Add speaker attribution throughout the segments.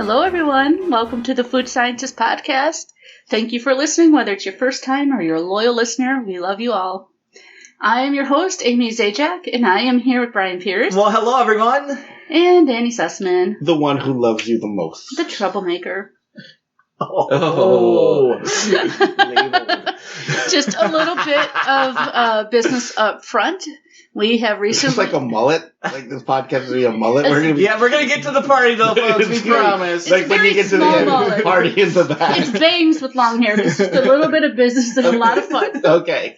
Speaker 1: Hello, everyone. Welcome to the Food Scientist Podcast. Thank you for listening, whether it's your first time or you're a loyal listener. We love you all. I am your host, Amy Zajac, and I am here with Brian Pierce.
Speaker 2: Well, hello, everyone.
Speaker 1: And Danny Sussman.
Speaker 3: The one who loves you the most.
Speaker 1: The troublemaker.
Speaker 2: Oh.
Speaker 1: Just a little bit of business up front. We have recently...
Speaker 3: It's like a mullet. Like this podcast is a mullet.
Speaker 2: We're gonna get to the party though, folks. We promise.
Speaker 1: It's
Speaker 3: like when you get to the
Speaker 1: mullet.
Speaker 3: Party in the back.
Speaker 1: It's bangs with long hair. It's just a little bit of business and a lot of fun.
Speaker 3: Okay.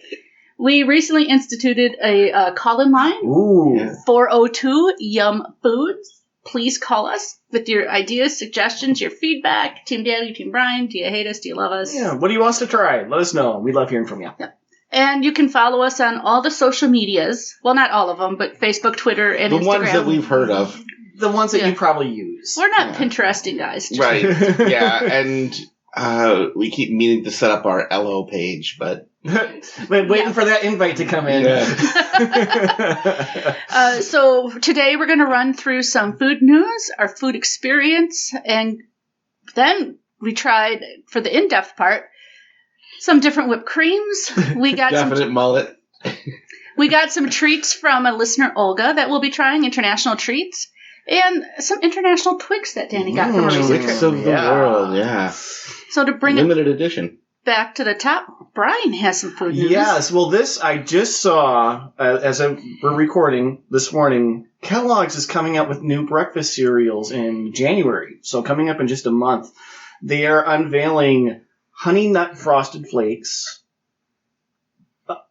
Speaker 1: We recently instituted a call-in line.
Speaker 2: Ooh.
Speaker 1: 402-YUM Foods. Please call us with your ideas, suggestions, your feedback. Team Danny, Team Brian. Do you hate us? Do you love us?
Speaker 2: Yeah. What do you want us to try? Let us know. We love hearing from you.
Speaker 1: Yep. And you can follow us on all the social medias. Well, not all of them, but Facebook, Twitter, and Instagram.
Speaker 3: The ones that we've heard of.
Speaker 2: The ones that you probably use.
Speaker 1: We're not Pinteresting guys.
Speaker 3: Right. Yeah. And we keep meaning to set up our LO page, but...
Speaker 2: Been waiting for that invite to come in.
Speaker 3: Yeah.
Speaker 1: So today we're going to run through some food news, our food experience, and then we tried, for the in-depth part, some different whipped creams. We got
Speaker 3: Definite mullet.
Speaker 1: We got some treats from a listener, Olga, that we'll be trying, international treats, and some international Twix that Danny got from a recent
Speaker 3: Twix
Speaker 1: trip.
Speaker 3: of the world, yeah.
Speaker 1: So to bring
Speaker 3: Limited edition.
Speaker 1: Back to the top, Brian has some food news.
Speaker 2: Yes, well, this I just saw as we're recording this morning. Kellogg's is coming out with new breakfast cereals in January, so coming up in just a month. They are unveiling Honey Nut Frosted Flakes,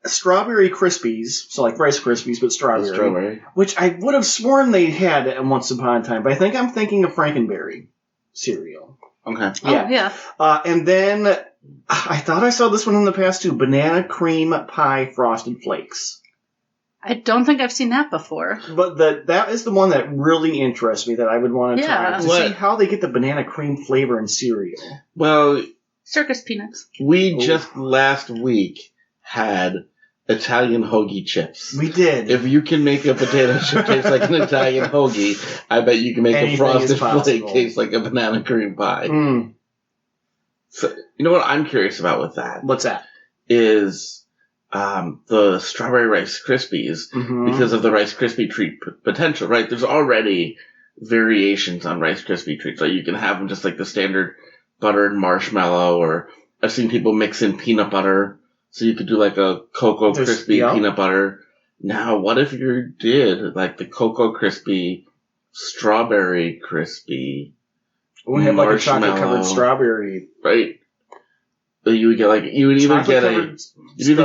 Speaker 2: Strawberry Krispies, so like Rice Krispies, but strawberry, which I would have sworn they had at once upon a time, but I think I'm thinking of Frankenberry cereal.
Speaker 3: Okay.
Speaker 1: Yeah.
Speaker 2: And then I thought I saw this one in the past too, Banana Cream Pie Frosted Flakes.
Speaker 1: I don't think I've seen that before.
Speaker 2: But that is the one that really interests me that I would want to try to see how they get the banana cream flavor in cereal.
Speaker 3: Well...
Speaker 1: Circus peanuts.
Speaker 3: We just last week had Italian hoagie chips.
Speaker 2: We did.
Speaker 3: If you can make a potato chip taste like an Italian hoagie, I bet you can make a frosted flake taste like a banana cream pie.
Speaker 2: Mm.
Speaker 3: So, you know what I'm curious about with that?
Speaker 2: What's that?
Speaker 3: Is the strawberry Rice Krispies, because of the Rice Krispie treat potential, right? There's already variations on Rice Krispie treats. Like you can have them just like the standard butter and marshmallow, or I've seen people mix in peanut butter, so you could do like a Cocoa Crispy peanut butter. Now, what if you did like the Cocoa Crispy, Strawberry Crispy,
Speaker 2: we have like a chocolate covered strawberry,
Speaker 3: right? You would get like you would either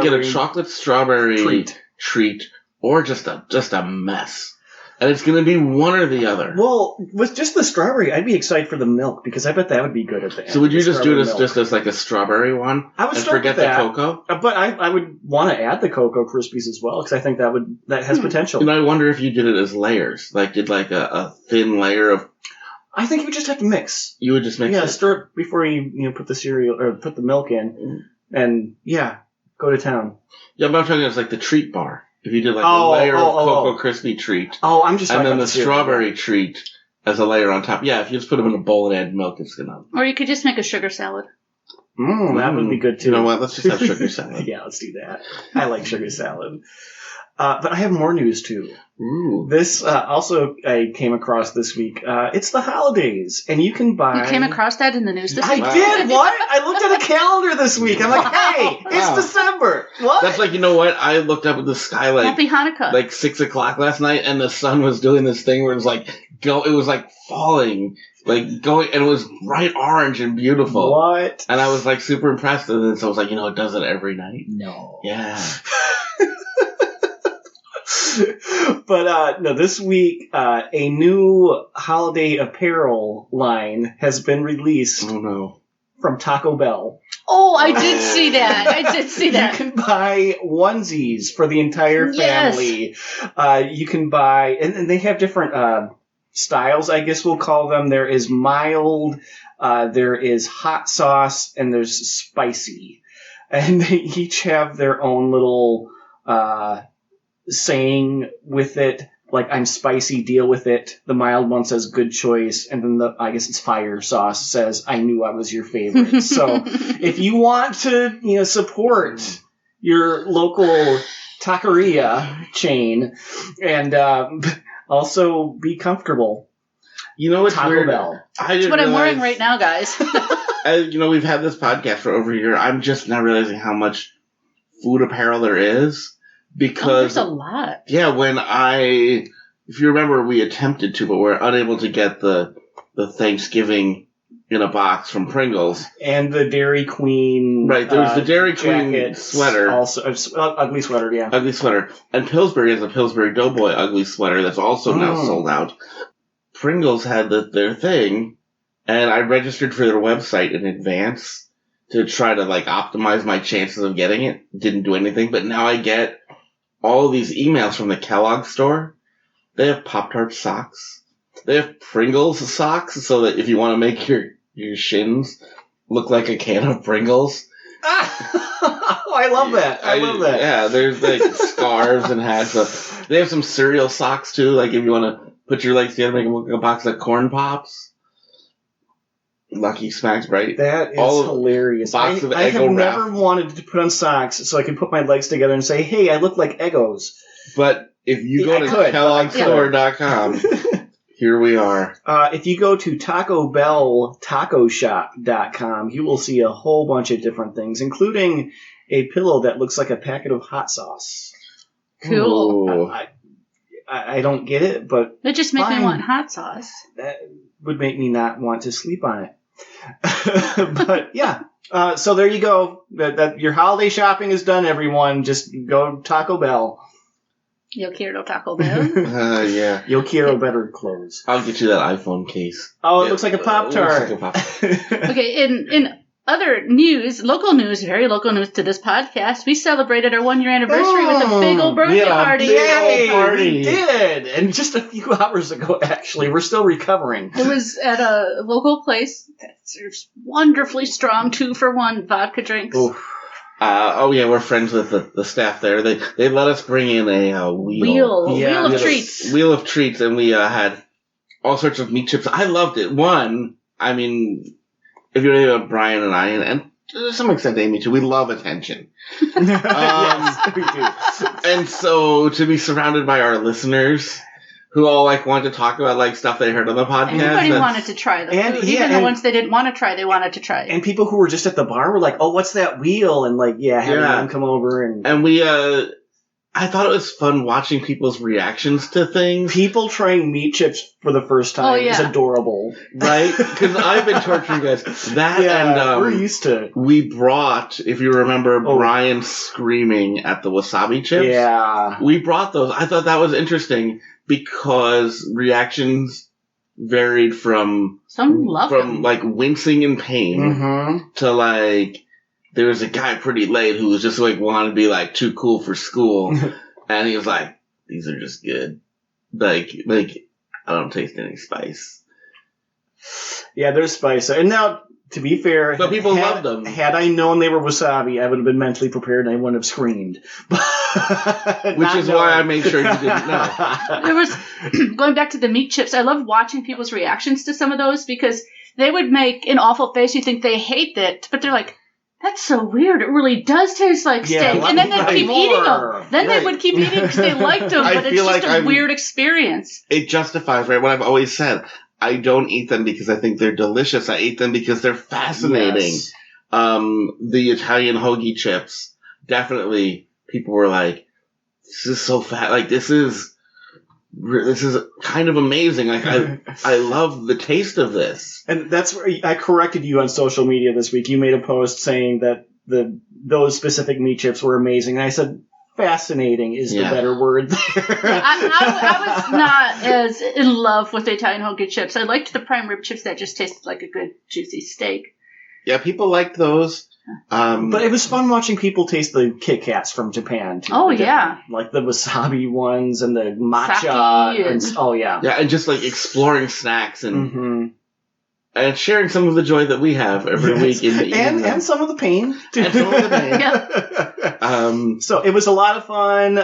Speaker 3: get a chocolate strawberry treat or just a mess. And it's going to be one or the other.
Speaker 2: Well, with just the strawberry, I'd be excited for the milk, because I bet that would be good at the end.
Speaker 3: So would you just do this just as like a strawberry one?
Speaker 2: I would
Speaker 3: and forget the cocoa?
Speaker 2: But I would want to add the Cocoa Krispies as well, because I think that has potential.
Speaker 3: And I wonder if you did it as layers. Like did like a thin layer of...
Speaker 2: I think you would just have to mix.
Speaker 3: You would just mix it? Yeah,
Speaker 2: stir it before you put the cereal, or put the milk in. And, go to town.
Speaker 3: Yeah, but I'm talking about like the treat bar. If you did like a layer of Cocoa Crispy treat.
Speaker 2: Oh, I'm just
Speaker 3: and then the strawberry treat as a layer on top. Yeah, if you just put them in a bowl and add milk, it's going to...
Speaker 1: Or you could just make a sugar salad.
Speaker 2: That would be good too.
Speaker 3: You know what? Let's just have sugar salad.
Speaker 2: Yeah, let's do that. I like sugar salad. But I have more news too.
Speaker 3: Ooh.
Speaker 2: This also I came across this week. It's the holidays, and you can buy...
Speaker 1: You came across that in the news this week?
Speaker 2: I did! What? I looked at a calendar this week. I'm like, hey, it's December. What?
Speaker 3: That's like, you know what? I looked up at the sky like...
Speaker 1: Happy Hanukkah.
Speaker 3: Like 6 o'clock last night, and the sun was doing this thing where it was like... It was like falling... Like going, and it was bright orange and beautiful.
Speaker 2: What?
Speaker 3: And I was like super impressed. And then so I was like, it does it every night.
Speaker 2: No.
Speaker 3: Yeah.
Speaker 2: But no, this week a new holiday apparel line has been released.
Speaker 3: Oh no!
Speaker 2: From Taco Bell.
Speaker 1: Oh, I did see that.
Speaker 2: You can buy onesies for the entire family. Yes. You can buy, and they have different styles, I guess we'll call them. There is mild, there is hot sauce, and there's spicy. And they each have their own little saying with it. like, I'm spicy, deal with it. The mild one says good choice. And then I guess it's fire sauce says, I knew I was your favorite. So if you want to, support your local taqueria chain and also be comfortable.
Speaker 3: You know what's
Speaker 2: Taco
Speaker 3: weird?
Speaker 2: Bell.
Speaker 1: That's what I'm wearing right now, guys.
Speaker 3: We've had this podcast for over a year. I'm just now realizing how much food apparel there is. Because
Speaker 1: there's a lot.
Speaker 3: Yeah, if you remember, we attempted to, but we're unable to get the Thanksgiving in a box from Pringles.
Speaker 2: And the Dairy Queen.
Speaker 3: Right, there was the Dairy Queen sweater.
Speaker 2: Also, ugly sweater, yeah.
Speaker 3: Ugly sweater. And Pillsbury has a Pillsbury Doughboy ugly sweater that's also now sold out. Pringles had their thing, and I registered for their website in advance to try to, optimize my chances of getting it. Didn't do anything, but now I get all of these emails from the Kellogg store. They have Pop-Tart socks. They have Pringles socks, so that if you want to make your shins look like a can of Pringles.
Speaker 2: I love that. I love that.
Speaker 3: Yeah, there's scarves and hats. They have some cereal socks too, if you want to put your legs together, make them look like a box of Corn Pops. Lucky Smacks, right?
Speaker 2: That is hilarious. I have never wanted to put on socks so I can put my legs together and say, hey, I look like Eggos.
Speaker 3: But if you go to kelloggstore.com, here we are.
Speaker 2: If you go to Taco Bell TacoShop.com, you will see a whole bunch of different things, including a pillow that looks like a packet of hot sauce.
Speaker 1: Cool.
Speaker 2: I don't get it, but
Speaker 1: it just makes me want hot sauce.
Speaker 2: That would make me not want to sleep on it. But yeah, so there you go. That your holiday shopping is done, everyone. Just go to Taco Bell.
Speaker 1: Yo quiero Taco Bell.
Speaker 3: Yeah.
Speaker 2: Yo quiero better clothes.
Speaker 3: I'll get you that iPhone case.
Speaker 2: Oh, it looks like a Pop-Tart.
Speaker 1: Okay, in other news, local news, very local news to this podcast, we celebrated our 1-year anniversary with a big old birthday party.
Speaker 2: We did! And just a few hours ago, actually. We're still recovering.
Speaker 1: It was at a local place that serves wonderfully strong 2-for-1 vodka drinks.
Speaker 2: Oof.
Speaker 3: We're friends with the staff there. They let us bring in a wheel
Speaker 1: of treats.
Speaker 3: Wheel of treats, and we had all sorts of meat chips. I loved it. If you're anything about Brian and I, and to some extent Amy too, we love attention.
Speaker 2: Yes, we do.
Speaker 3: And so to be surrounded by our listeners who all wanted to talk about stuff they heard on the podcast.
Speaker 1: Everybody wanted to try the food. Even the ones they didn't want to try, they wanted to try.
Speaker 2: And people who were just at the bar were like, oh, what's that wheel? And having them come over.
Speaker 3: And we, I thought it was fun watching people's reactions to things.
Speaker 2: People trying meat chips for the first time is adorable.
Speaker 3: Right? Because I've been torturing you guys.
Speaker 2: We're used to it.
Speaker 3: We brought, if you remember, Brian screaming at the wasabi chips.
Speaker 2: Yeah.
Speaker 3: We brought those. I thought that was interesting because reactions varied from wincing in pain to there was a guy pretty late who was just wanted to be too cool for school, and he was like, "These are just good. I don't taste any spice."
Speaker 2: Yeah, there's spice, and now to be fair,
Speaker 3: but people loved them.
Speaker 2: Had I known they were wasabi, I would have been mentally prepared, and I wouldn't have screamed.
Speaker 3: Which is why I made sure you didn't know.
Speaker 1: There was going back to the meat chips. I love watching people's reactions to some of those because they would make an awful face. You think they hate it, but they're like, that's so weird. It really does taste like steak. And then they'd keep eating them. Then they would keep eating because they liked them, but it's just a weird experience.
Speaker 3: It justifies, right, what I've always said. I don't eat them because I think they're delicious. I eat them because they're fascinating. Yes. The Italian hoagie chips, definitely, people were like, this is so fat. This is kind of amazing. I love the taste of this.
Speaker 2: And that's where I corrected you on social media this week. You made a post saying that those specific meat chips were amazing. And I said, fascinating is the better word there.
Speaker 1: I was not as in love with the Italian hoagie chips. I liked the prime rib chips that just tasted like a good, juicy steak.
Speaker 3: Yeah, people liked those.
Speaker 2: But it was fun watching people taste the Kit Kats from Japan, too.
Speaker 1: Oh, yeah.
Speaker 2: Like the wasabi ones and the matcha. Oh, yeah.
Speaker 3: Yeah, and just exploring snacks and sharing some of the joy that we have every week in the evening.
Speaker 2: And some of the pain.
Speaker 3: And some of the pain.
Speaker 2: So it was a lot of fun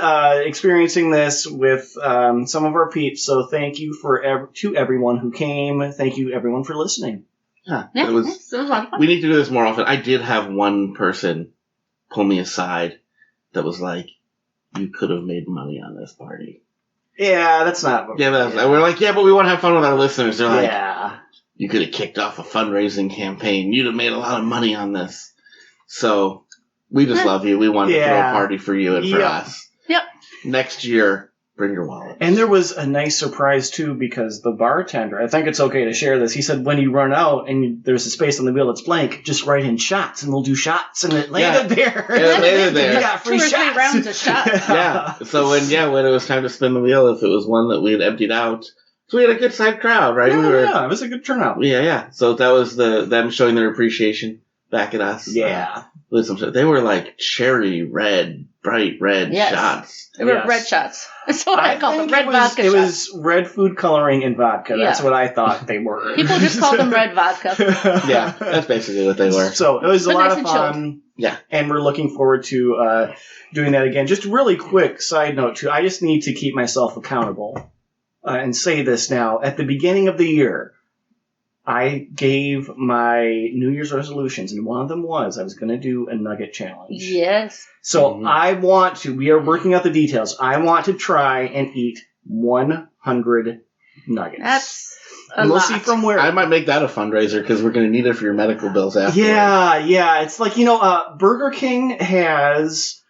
Speaker 2: experiencing this with some of our peeps. So thank you to everyone who came. Thank you, everyone, for listening.
Speaker 3: Yeah, it was a lot of fun. We need to do this more often. I did have one person pull me aside that was like, "You could have made money on this party."
Speaker 2: Yeah, that's not.
Speaker 3: We're like, but we want to have fun with our listeners. They're like,
Speaker 2: yeah.
Speaker 3: You could have kicked off a fundraising campaign. You'd have made a lot of money on this. So we just love you. We want to throw a party for you and for us.
Speaker 1: Yep.
Speaker 3: Next year, bring your wallet.
Speaker 2: And there was a nice surprise, too, because the bartender, I think it's okay to share this, he said when you run out and there's a space on the wheel that's blank, just write in shots and we'll do shots. And it landed there.
Speaker 3: It landed there.
Speaker 2: You got free
Speaker 1: 2 or 3
Speaker 2: shots.
Speaker 1: rounds of shots.
Speaker 3: Yeah. So when it was time to spin the wheel, if it was one that we had emptied out, so we had a good side crowd, right?
Speaker 2: Yeah, it was a good turnout.
Speaker 3: Yeah. So that was them showing their appreciation back at us.
Speaker 2: Yeah.
Speaker 3: They were like cherry red, bright red shots.
Speaker 1: They were red shots. That's what I call them, red vodka shots.
Speaker 2: It was red food coloring and vodka. That's what I thought they were.
Speaker 1: People just call them red vodka.
Speaker 3: Yeah, that's basically what they were.
Speaker 2: So it was a lot of fun.
Speaker 3: Yeah.
Speaker 2: And we're looking forward to doing that again. Just a really quick side note, too. I just need to keep myself accountable and say this now. At the beginning of the year, I gave my New Year's resolutions, and one of them was I was going to do a nugget challenge.
Speaker 1: Yes.
Speaker 2: So we are working out the details. I want to try and eat 100 nuggets.
Speaker 1: That's a
Speaker 2: and we'll
Speaker 1: lot.
Speaker 2: see from where.
Speaker 3: I might make that a fundraiser because we're going to need it for your medical bills after.
Speaker 2: Yeah. It's like, Burger King has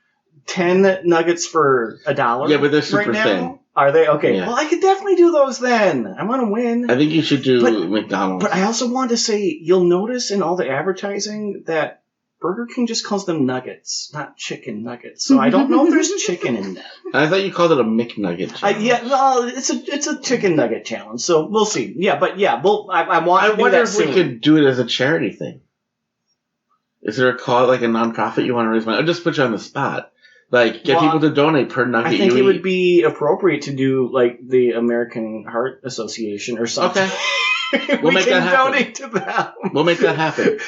Speaker 2: 10 nuggets for $1.
Speaker 3: Yeah, but they're super
Speaker 2: right now.
Speaker 3: thin.
Speaker 2: Are they? Okay.
Speaker 3: Yeah.
Speaker 2: Well, I could definitely do those then. I want to win.
Speaker 3: I think you should do McDonald's.
Speaker 2: But I also wanted to say, you'll notice in all the advertising that Burger King just calls them nuggets, not chicken nuggets. So I don't know if there's chicken in them.
Speaker 3: I thought you called it a McNugget challenge.
Speaker 2: It's a chicken nugget challenge. So we'll see. Yeah, but yeah, I want to do
Speaker 3: wonder
Speaker 2: that
Speaker 3: if
Speaker 2: soon.
Speaker 3: we could do it as a charity thing. Is there a cause, like a nonprofit you want to raise money? I'll just put you on the spot. Like, get people to donate per nugget you eat.
Speaker 2: I think it would be appropriate to do, like, the American Heart Association or something.
Speaker 3: Okay. We'll make that happen.
Speaker 2: Donate to them.
Speaker 3: We'll make that happen.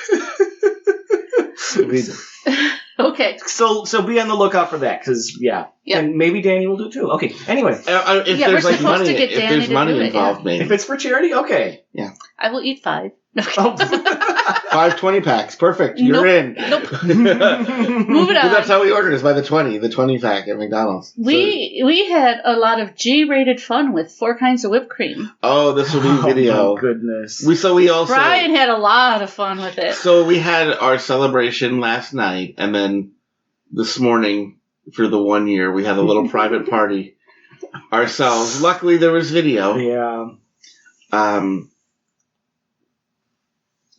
Speaker 1: Okay.
Speaker 2: So be on the lookout for that, because, and maybe Danny will do it too. Okay, anyway.
Speaker 3: If there's like money, if there's money involved, maybe.
Speaker 2: If it's for charity, okay.
Speaker 3: Yeah.
Speaker 1: I will eat 5.
Speaker 3: 5 20-packs. Perfect. You're in.
Speaker 1: Nope. Moving on.
Speaker 3: That's how we ordered is by the 20-pack at McDonald's.
Speaker 1: We had a lot of G-rated fun with 4 kinds of whipped cream.
Speaker 3: Oh, this will be video.
Speaker 2: Oh, my goodness.
Speaker 3: We also
Speaker 1: Brian had a lot of fun with it.
Speaker 3: So we had our celebration last night, and then this morning for the 1 year we had a little private party ourselves. Luckily there was video.
Speaker 2: Yeah.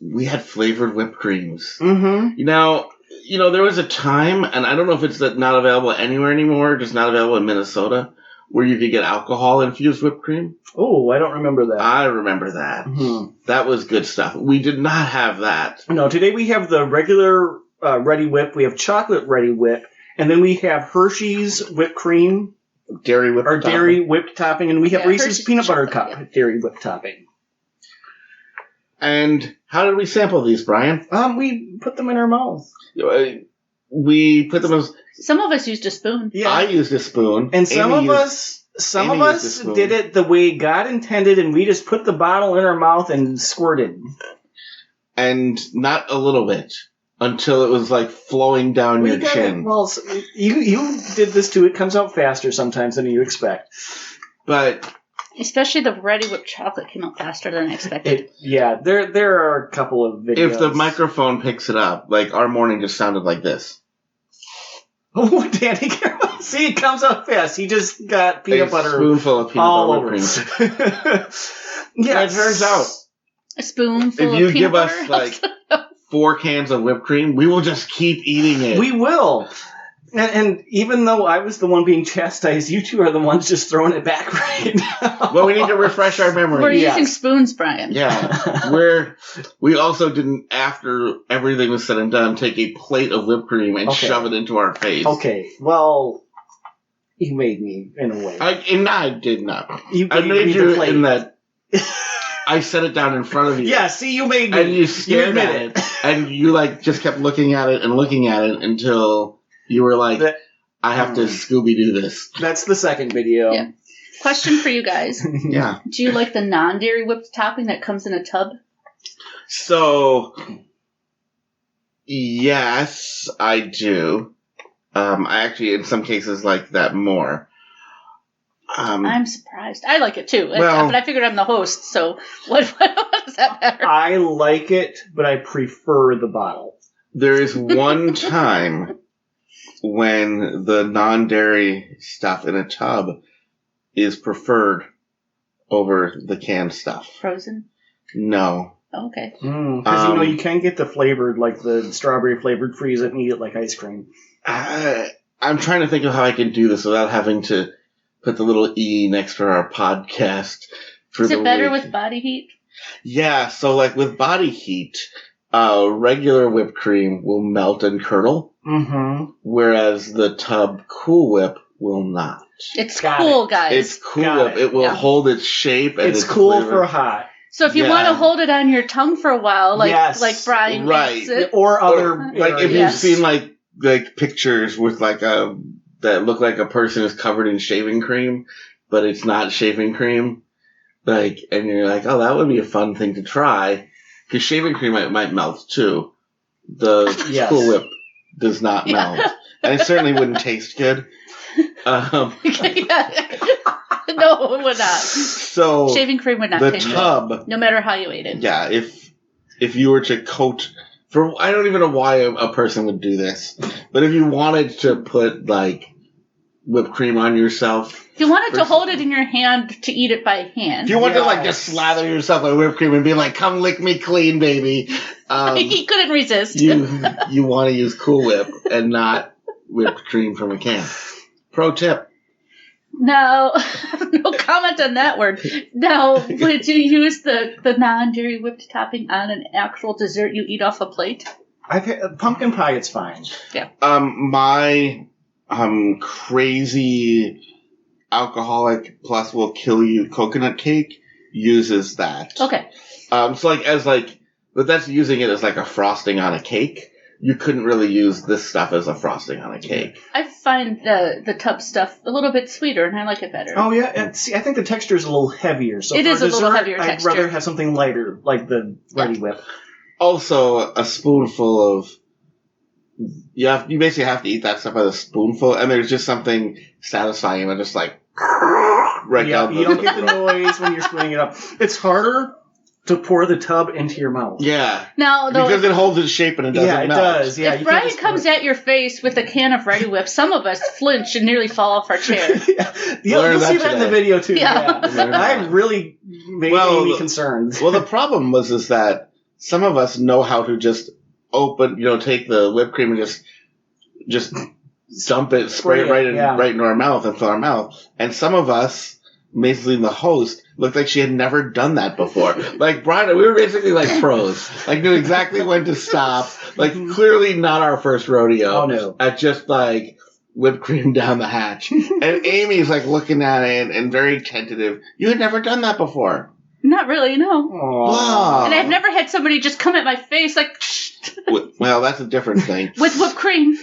Speaker 3: We had flavored whipped creams.
Speaker 2: Mm-hmm.
Speaker 3: Now, there was a time, and I don't know if it's not available anywhere anymore, just not available in Minnesota, where you could get alcohol-infused whipped cream.
Speaker 2: Oh, I don't remember that.
Speaker 3: I remember that.
Speaker 2: Mm-hmm.
Speaker 3: That was good stuff. We did not have that.
Speaker 2: No, today we have the regular Reddi-Whip. We have chocolate Reddi-Whip. And then we have Hershey's whipped cream.
Speaker 3: Dairy
Speaker 2: whipped topping. And we have Reese's
Speaker 1: Hershey's
Speaker 2: peanut butter
Speaker 1: chocolate,
Speaker 2: cup dairy whipped topping.
Speaker 3: And how did we sample these, Brian?
Speaker 2: We put them in our mouth.
Speaker 3: We put them as...
Speaker 1: Some of us used a spoon.
Speaker 2: Yeah.
Speaker 3: I used a spoon.
Speaker 2: And some of us did it the way God intended, and we just put the bottle in our mouth and squirted.
Speaker 3: And not a little bit. Until it was like flowing down your chin.
Speaker 2: Well, you did this too. It comes out faster sometimes than you expect.
Speaker 3: But...
Speaker 1: Especially the Reddi-Whip Chocolate came out faster than I expected.
Speaker 2: There are a couple of videos.
Speaker 3: If the microphone picks it up, like our morning just sounded like this.
Speaker 2: Oh, Danny, see, it comes out fast. He just got peanut butter.
Speaker 3: A spoonful of peanut
Speaker 2: all
Speaker 3: butter
Speaker 2: over.
Speaker 3: cream. Yeah, it turns out.
Speaker 1: A spoonful of
Speaker 3: peanut butter. If you give
Speaker 1: butter?
Speaker 3: us like 4 cans of whipped cream, we will just keep eating it.
Speaker 2: We will. And even though I was the one being chastised, you two are the ones just throwing it back right now.
Speaker 3: Well, we need to refresh our memory.
Speaker 1: We're using spoons, Brian.
Speaker 3: Yeah. We also didn't, after everything was said and done, take a plate of whipped cream and shove it into our face.
Speaker 2: Okay. Well, you made me, in a way.
Speaker 3: I did not.
Speaker 2: I made you
Speaker 3: in that... I set it down in front of you.
Speaker 2: Yeah, see, you made me.
Speaker 3: And you stared at it. And you, just kept looking at it and looking at it until... You were like, I have to Scooby-Doo this.
Speaker 2: That's the second video.
Speaker 1: Yeah. Question for you guys.
Speaker 3: Yeah.
Speaker 1: Do you like the non-dairy whipped topping that comes in a tub?
Speaker 3: So, yes, I do. I actually, in some cases, like that more.
Speaker 1: I'm surprised. I like it too.
Speaker 3: Well,
Speaker 1: but I figured I'm the host, so what does that matter?
Speaker 2: I like it, but I prefer the bottle.
Speaker 3: There is one time when the non-dairy stuff in a tub is preferred over the canned stuff.
Speaker 1: Frozen?
Speaker 3: No.
Speaker 1: Oh, okay.
Speaker 2: Because, you can get the flavored, like the strawberry flavored, freeze it and eat it like ice cream.
Speaker 3: I'm trying to think of how I can do this without having to put the little E next to our podcast.
Speaker 1: Is it better with body heat?
Speaker 3: Yeah, so like with body heat, regular whipped cream will melt and curdle, whereas the tub Cool Whip will not.
Speaker 1: It's cool, guys.
Speaker 3: It's Cool Whip. It will hold its shape. And
Speaker 2: it's cool
Speaker 3: flavor.
Speaker 2: for hot.
Speaker 1: So if you want to hold it on your tongue for a while, like Brian
Speaker 3: right,
Speaker 1: it,
Speaker 2: or other
Speaker 3: like if you've seen like pictures with like that look like a person is covered in shaving cream, but it's not shaving cream, and you're like, oh, that would be a fun thing to try, because shaving cream might melt too. The Cool Whip does not melt, and it certainly wouldn't taste good.
Speaker 1: No, it would not.
Speaker 3: So
Speaker 1: shaving cream would not taste good, no matter how you ate it.
Speaker 3: Yeah, if you were to coat, I don't even know why a person would do this, but if you wanted to put like whipped cream on yourself,
Speaker 1: if you wanted to hold it in your hand to eat it by hand,
Speaker 3: if you wanted to like just slather yourself with whipped cream and be like, "Come lick me clean, baby,"
Speaker 1: he couldn't resist.
Speaker 3: You want to use Cool Whip and not whipped cream from a can. Pro tip.
Speaker 1: No comment on that word. Now, would you use the non-dairy whipped topping on an actual dessert you eat off a plate?
Speaker 2: Pumpkin pie, it's fine.
Speaker 1: Yeah.
Speaker 3: My crazy alcoholic plus will kill you coconut cake uses that.
Speaker 1: Okay.
Speaker 3: But that's using it as like a frosting on a cake. You couldn't really use this stuff as a frosting on a cake.
Speaker 1: I find the tub stuff a little bit sweeter, and I like it better.
Speaker 2: Oh, yeah. And see, I think the texture is a little heavier. So
Speaker 1: it is a little heavier texture.
Speaker 2: I'd rather have something lighter, like the Reddi-Whip.
Speaker 3: Also, a spoonful of... You basically have to eat that stuff with a spoonful, and there's just something satisfying about just like... down
Speaker 2: you don't get the noise when you're spooning it up. It's harder to pour the tub into your mouth.
Speaker 3: Yeah.
Speaker 1: Now,
Speaker 3: because it holds its shape and it doesn't melt.
Speaker 2: Yeah, it does. Yeah,
Speaker 1: if Brian comes at your face with a can of Reddi-Whip, some of us flinch and nearly fall off our chair.
Speaker 2: You'll see that in the video, too. Yeah. I really made Amy concerned.
Speaker 3: Well, the problem is that some of us know how to just take the whipped cream and just dump it, spray it right into our mouth and fill our mouth. And some of us, basically the host, looked like she had never done that before. Like, Brian, we were basically like pros. Like, knew exactly when to stop. Like, clearly not our first rodeo.
Speaker 2: Oh, no.
Speaker 3: At just, like, whipped cream down the hatch. And Amy's, like, looking at it and very tentative. You had never done that before.
Speaker 1: Not really, no.
Speaker 3: Wow.
Speaker 1: And I've never had somebody just come at my face like...
Speaker 3: Well, that's a different thing.
Speaker 1: With whipped cream.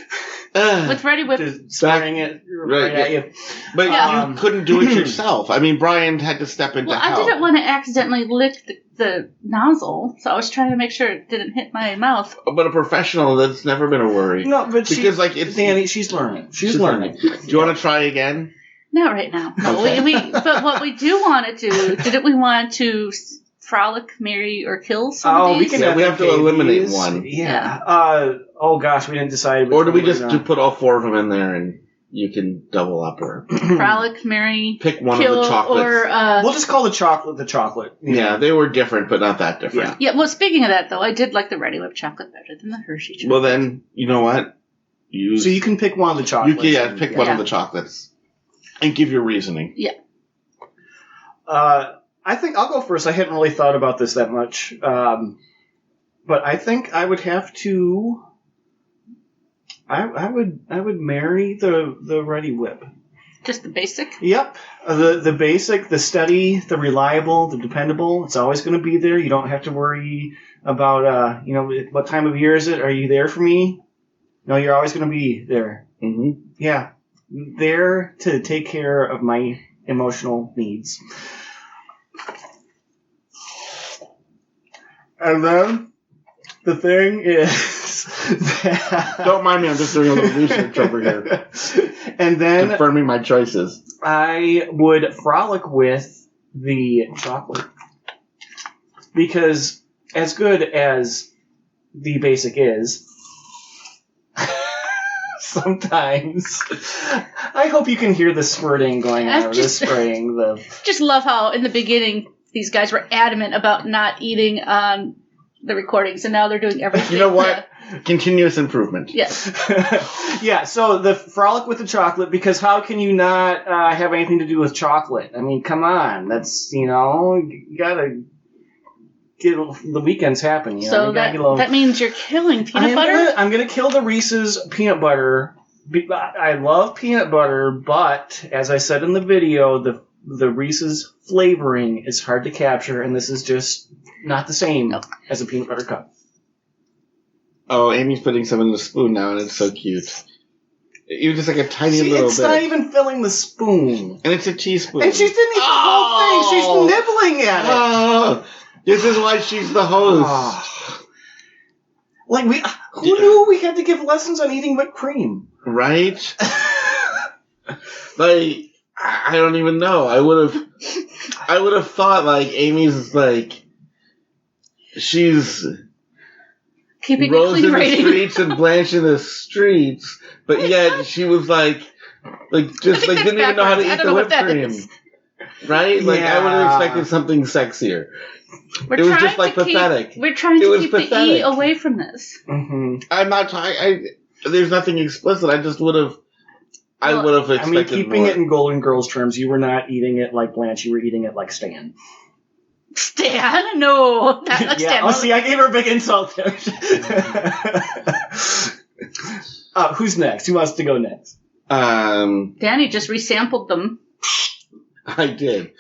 Speaker 1: With Reddi-Whip.
Speaker 2: Just spraying it right at you.
Speaker 3: But you couldn't do it yourself. I mean, Brian had to step into help.
Speaker 1: I didn't want to accidentally lick the nozzle, so I was trying to make sure it didn't hit my mouth.
Speaker 3: But a professional, that's never been a worry.
Speaker 2: No, but Danny, she's learning. She's learning.
Speaker 3: Do you want to try again?
Speaker 1: Not right now. No,
Speaker 3: Okay.
Speaker 1: But what we do want to do, didn't we want to frolic, marry, or kill some of these?
Speaker 3: We have to eliminate one.
Speaker 2: Yeah. Oh gosh, we didn't decide.
Speaker 3: Or do we just put all four of them in there and you can double up or
Speaker 1: frolic, marry,
Speaker 3: pick one
Speaker 1: kill,
Speaker 3: of the chocolates.
Speaker 1: Or
Speaker 2: we'll just call the chocolate.
Speaker 3: Yeah, they were different, but not that different.
Speaker 1: Yeah. Well, speaking of that, though, I did like the Reddi-Whip chocolate better than the Hershey chocolate.
Speaker 3: Well, then you know what?
Speaker 2: So you can pick one of the chocolates.
Speaker 3: You can pick one of the chocolates and give your reasoning.
Speaker 1: Yeah.
Speaker 2: I think I'll go first. I hadn't really thought about this that much, but I think I would have to. I would marry the Reddi-Whip.
Speaker 1: Just the basic?
Speaker 2: Yep. The basic, the steady, the reliable, the dependable. It's always going to be there. You don't have to worry about what time of year is it? Are you there for me? No, you're always going to be there.
Speaker 3: Mm-hmm.
Speaker 2: Yeah. There to take care of my emotional needs. And then the thing is that...
Speaker 3: Don't mind me, I'm just doing a little research over here.
Speaker 2: And then...
Speaker 3: confirming my choices.
Speaker 2: I would frolic with the chocolate. Because as good as the basic is, sometimes I hope you can hear the squirting going on, or the spraying.
Speaker 1: Just love how in the beginning these guys were adamant about not eating on the recordings, and now they're doing everything.
Speaker 3: You know what? Continuous improvement.
Speaker 1: Yes.
Speaker 2: Yeah, so the frolic with the chocolate, because how can you not have anything to do with chocolate? I mean, come on. That's, you gotta get the weekends happen.
Speaker 1: So that means you're killing peanut butter?
Speaker 2: I'm going to kill the Reese's peanut butter. I love peanut butter, but as I said in the video, the Reese's flavoring is hard to capture, and this is just not the same as a peanut butter cup.
Speaker 3: Oh, Amy's putting some in the spoon now, and it's so cute. Even just like a tiny little bit.
Speaker 2: It's not even filling the spoon.
Speaker 3: And it's a teaspoon.
Speaker 2: And she didn't eat the whole thing. She's nibbling at it.
Speaker 3: Oh, this is why she's the host.
Speaker 2: Oh. Who knew we had to give lessons on eating whipped cream?
Speaker 3: Right? I don't even know. I would have thought Amy's she's
Speaker 1: keeping
Speaker 3: Rose
Speaker 1: clean
Speaker 3: in the
Speaker 1: rating.
Speaker 3: streets and Blanche in the streets, but yet she was didn't even know how to eat the whipped cream. Right?
Speaker 2: Yeah.
Speaker 3: I would have expected something sexier. It was just pathetic.
Speaker 1: We're trying to keep
Speaker 3: pathetic.
Speaker 1: the E away from this.
Speaker 2: Mm-hmm.
Speaker 3: I'm not trying. There's nothing explicit. I just would have. I would have expected
Speaker 2: keeping
Speaker 3: more.
Speaker 2: it in Golden Girls terms, you were not eating it like Blanche. You were eating it like Stan.
Speaker 1: Stan? No, not like Stan.
Speaker 2: Oh, see, I gave her a big insult there. Who's next? Who wants to go next?
Speaker 1: Danny just resampled them.
Speaker 3: I did.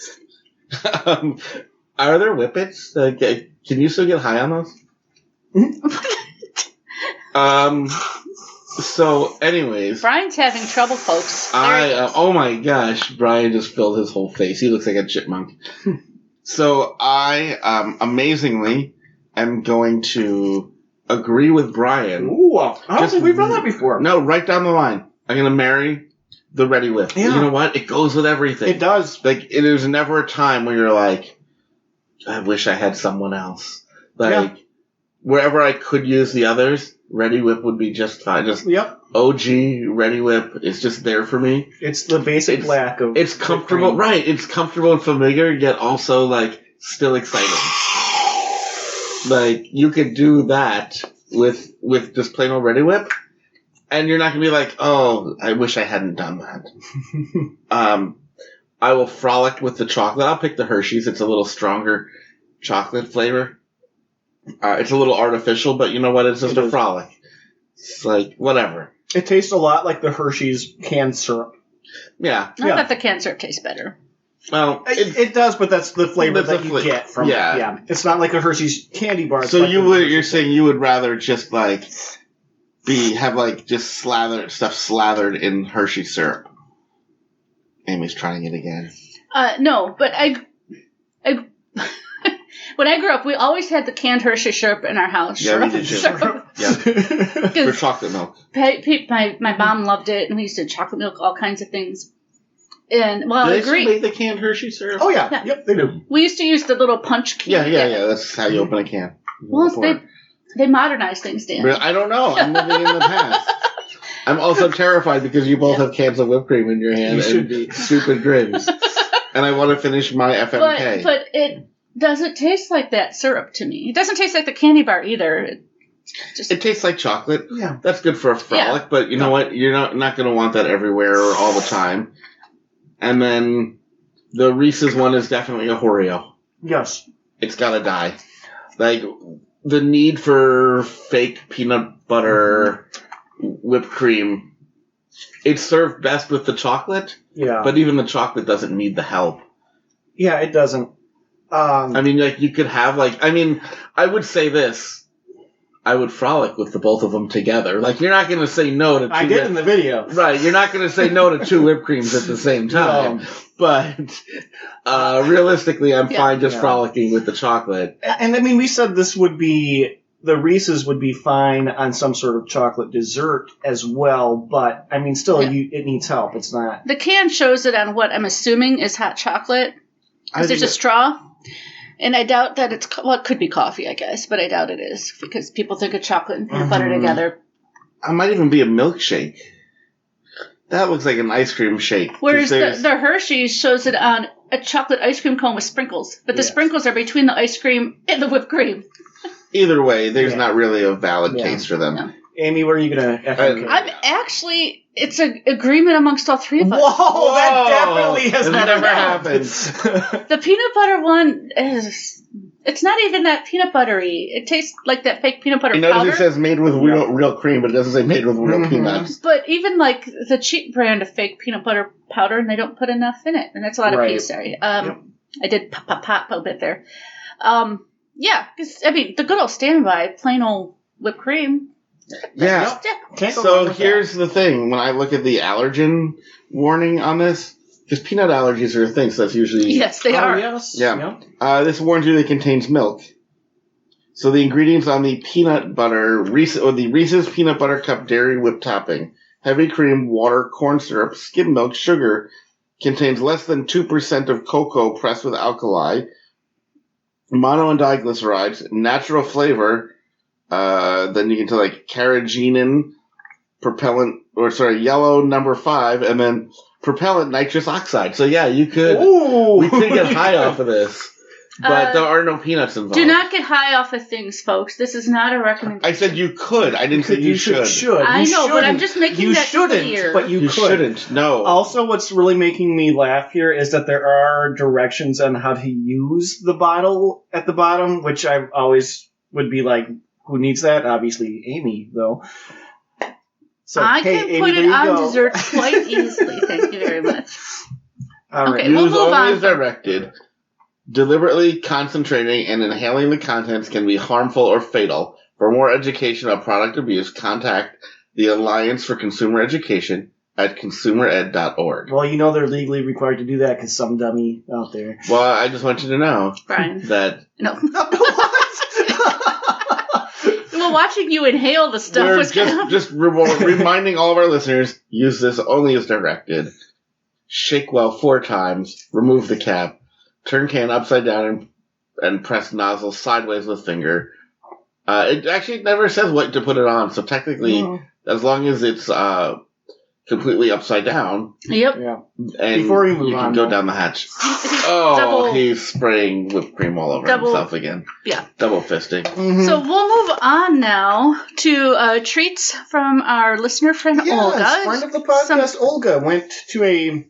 Speaker 3: Are there whippets? Can you still get high on those? So, anyways.
Speaker 1: Brian's having trouble, folks.
Speaker 3: Oh my gosh, Brian just filled his whole face. He looks like a chipmunk. So, I, amazingly, am going to agree with Brian.
Speaker 2: Ooh, I don't think we've done that before.
Speaker 3: No, right down the line. I'm going to marry the Reddi-Whip.
Speaker 2: Yeah.
Speaker 3: You know what? It goes with everything.
Speaker 2: It does.
Speaker 3: There's never a time where you're like, I wish I had someone else. Wherever I could use the others, Reddi-Whip would be just fine. Just OG Reddi-Whip is just there for me.
Speaker 2: It's the basic black of.
Speaker 3: It's comfortable, right? It's comfortable and familiar, yet also still exciting. You could do that with just plain old Reddi-Whip, and you're not gonna be like, oh, I wish I hadn't done that. I will frolic with the chocolate. I'll pick the Hershey's. It's a little stronger chocolate flavor. It's a little artificial, but you know what? It's just a frolic. It's whatever.
Speaker 2: It tastes a lot like the Hershey's canned syrup.
Speaker 3: Yeah.
Speaker 1: Not that the canned syrup tastes better.
Speaker 3: Well,
Speaker 2: it does, but that's the flavor that you get from it. Yeah. It's not like a Hershey's candy bar.
Speaker 3: So you're saying you would rather just just slathered in Hershey syrup. Amy's trying it again.
Speaker 1: No, but I when I grew up, we always had the canned Hershey syrup in our house.
Speaker 3: Yeah, we did too. Yeah, for chocolate milk.
Speaker 1: My mom loved it, and we used to chocolate milk, all kinds of things. And
Speaker 3: do they still make the canned Hershey syrup?
Speaker 2: Oh yeah, yep, they do.
Speaker 1: We used to use the little punch key.
Speaker 3: Yeah. That's how you open a can.
Speaker 1: Well, they modernized things, Dan.
Speaker 3: I don't know. I'm living in the past. I'm also terrified because you both have cans of whipped cream in your hand
Speaker 2: You should be.
Speaker 3: Stupid grins. And I want to finish my FMK.
Speaker 1: But it doesn't taste like that syrup to me. It doesn't taste like the candy bar either.
Speaker 3: It tastes like chocolate.
Speaker 2: Yeah.
Speaker 3: That's good for a frolic, but you know what? You're not going to want that everywhere or all the time. And then the Reese's one is definitely a Oreo.
Speaker 2: Yes.
Speaker 3: It's got to die. The need for fake peanut butter whipped cream, it's served best with the chocolate.
Speaker 2: Yeah.
Speaker 3: But even the chocolate doesn't need the help.
Speaker 2: Yeah, it doesn't.
Speaker 3: You could have I would say this. I would frolic with the both of them together. Like, you're not going to say no to two.
Speaker 2: I did in the video.
Speaker 3: Right, you're not going to say no to 2 whipped creams at the same time. No. But realistically, I'm fine just frolicking with the chocolate.
Speaker 2: And I mean, we said this would be, the Reese's would be fine on some sort of chocolate dessert as well, but I mean, still, it needs help. It's not.
Speaker 1: The can shows it on what I'm assuming is hot chocolate. Because there's a straw. And I doubt that it could be coffee, I guess, but I doubt it is because people think of chocolate and peanut butter together.
Speaker 3: It might even be a milkshake. That looks like an ice cream shake.
Speaker 1: Whereas the Hershey shows it on a chocolate ice cream cone with sprinkles, but the sprinkles are between the ice cream and the whipped cream.
Speaker 3: Either way, there's not really a valid case for them.
Speaker 2: No. Amy, what are you going to...
Speaker 1: I'm actually... It's an agreement amongst all three of us.
Speaker 2: Whoa, that definitely has
Speaker 3: never happened.
Speaker 1: The peanut butter one is... It's not even that peanut buttery. It tastes like that fake peanut butter powder.
Speaker 3: Notice it says made with real cream, but it doesn't say made with real peanuts.
Speaker 1: But even like the cheap brand of fake peanut butter powder, and they don't put enough in it. And that's a lot of pee, sorry. I did pop a bit there. Yeah, because, I mean, the good old standby, plain old whipped cream...
Speaker 3: Yeah. So here's the thing. When I look at the allergen warning on this, because peanut allergies are a thing, so that's usually...
Speaker 1: Yes, they are.
Speaker 2: Yes.
Speaker 3: Yeah. This warns you that it contains milk. So the ingredients on the peanut butter, the Reese's Peanut Butter Cup Dairy Whip Topping, heavy cream, water, corn syrup, skim milk, sugar, contains less than 2% of cocoa pressed with alkali, mono and diglycerides, natural flavor... then you get to like carrageenan, yellow number 5, and then propellant nitrous oxide. So yeah, we could get high off of this, but there are no peanuts involved.
Speaker 1: Do not get high off of things, folks. This is not a recommendation.
Speaker 3: I said you could. I didn't say you should.
Speaker 1: I know, but I'm just making that clear.
Speaker 2: But you shouldn't.
Speaker 3: No.
Speaker 2: Also, what's really making me laugh here is that there are directions on how to use the bottle at the bottom, which I always would be like, who needs that? Obviously, Amy, though. So,
Speaker 1: I can
Speaker 2: Amy,
Speaker 1: put it on dessert quite easily. Thank you very much.
Speaker 2: All right.
Speaker 1: Okay, we'll move on.
Speaker 3: As directed. Deliberately concentrating and inhaling the contents can be harmful or fatal. For more education on product abuse, contact the Alliance for Consumer Education at consumered.org.
Speaker 2: Well, you know they're legally required to do that because some dummy out there.
Speaker 3: Well, I just want you to know,
Speaker 1: Brian,
Speaker 3: that...
Speaker 1: No. Well, watching you inhale the stuff was
Speaker 3: just reminding all of our listeners, use this only as directed. Shake well 4 times, remove the cap, turn can upside down and press nozzle sideways with finger. It actually never says what to put it on, so technically, as long as it's completely upside down.
Speaker 1: Yep.
Speaker 2: Yeah.
Speaker 3: And
Speaker 2: before we move
Speaker 3: you
Speaker 2: on,
Speaker 3: can go down the hatch. He's spraying whipped cream all over himself again.
Speaker 1: Yeah.
Speaker 3: Double fisting.
Speaker 2: Mm-hmm.
Speaker 1: So we'll move on now to treats from our listener friend Olga.
Speaker 2: Friend of the podcast, Olga, went to a...